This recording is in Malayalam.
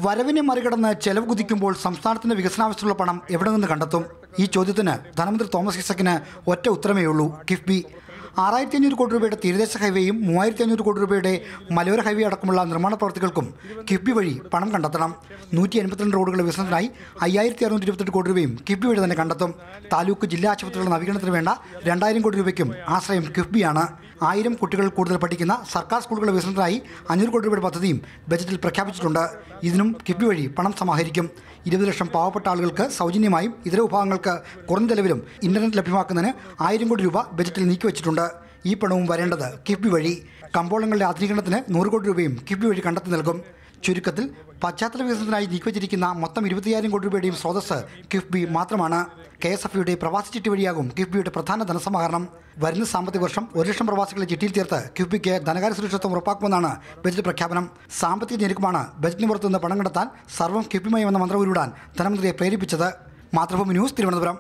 വരവിനെ മറികടന്ന് ചെലവ് കുതിക്കുമ്പോൾ സംസ്ഥാനത്തിന്റെ വികസനാവശ്യമുള്ള പണം എവിടെ നിന്ന് കണ്ടെത്തും? ഈ ചോദ്യത്തിന് ധനമന്ത്രി തോമസ് ഐസക്കിന് ഒറ്റ ഉത്തരമേ ഉള്ളൂ: കിഫ്ബി. 6500 കോടി രൂപയുടെ തീരദേശ ഹൈവേയും 3500 കോടി രൂപയുടെ മലയോര ഹൈവേ അടക്കമുള്ള നിർമ്മാണ പ്രവർത്തികൾക്കും കിഫ്ബി വഴി പണം കണ്ടെത്തണം. 182 റോഡുകളുടെ വികസനത്തിനായി 5628 കോടി രൂപയും കിഫ്ബി വഴി തന്നെ കണ്ടെത്തും. താലൂക്ക് ജില്ലാ ആശുപത്രികളുടെ നവീകരണത്തിന് വേണ്ട 2000 കോടി രൂപയ്ക്കും ആശ്രയം കിഫ്ബിയാണ്. 1000 കുട്ടികൾ കൂടുതൽ പഠിക്കുന്ന സർക്കാർ സ്കൂളുകളുടെ വികസനത്തിനായി 500 കോടി രൂപയുടെ പദ്ധതിയും ബജറ്റിൽ പ്രഖ്യാപിച്ചിട്ടുണ്ട്. ഇതിനും കിഫ്ബി വഴി പണം സമാഹരിക്കും. 20 ലക്ഷം പാവപ്പെട്ട ആളുകൾക്ക് സൗജന്യമായും ഇതര വിഭാഗങ്ങൾക്ക് കുറഞ്ഞ ചെലവിലും ഇന്റർനെറ്റ് ലഭ്യമാക്കുന്നതിന് 1000 കോടി രൂപ ബജറ്റിൽ നീക്കിവച്ചിട്ടുണ്ട്. ഈ പണവും വരേണ്ടത് കിഫ്ബി വഴി. കമ്പോളങ്ങളുടെ ആധുനീകരണത്തിന് 100 കോടി രൂപയും കിഫ്ബി വഴി കണ്ടെത്തി നൽകും. ചുരുക്കത്തിൽ പശ്ചാത്തല വികസനത്തിനായി നീക്കിവച്ചിരിക്കുന്ന മൊത്തം 25,000 കോടി രൂപയുടെയും സ്രോതസ് കിഫ്ബി മാത്രമാണ്. KSFയുടെ പ്രവാസി ചിട്ടി വഴിയാകും കിഫ്ബിയുടെ പ്രധാന ധനസമാഹരണം. വരുന്ന സാമ്പത്തിക വർഷം 1 ലക്ഷം പ്രവാസികളെ ചിട്ടിയിൽ ചേർത്ത് കിഫ്ബിക്ക് ധനകാര്യ സുരക്ഷിതത്വം ഉറപ്പാക്കുമെന്നാണ് ബജറ്റ് പ്രഖ്യാപനം. സാമ്പത്തിക ഞെരുക്കമാണ് ബജറ്റിന് പുറത്തുനിന്ന് പണം കണ്ടെത്താൻ സർവ്വം കിഫ്ബിമയമെന്ന മന്ത്രം ഉരുവിടാൻ ധനമന്ത്രിയെ പ്രേരിപ്പിച്ചത്. മാതൃഭൂമി ന്യൂസ്, തിരുവനന്തപുരം.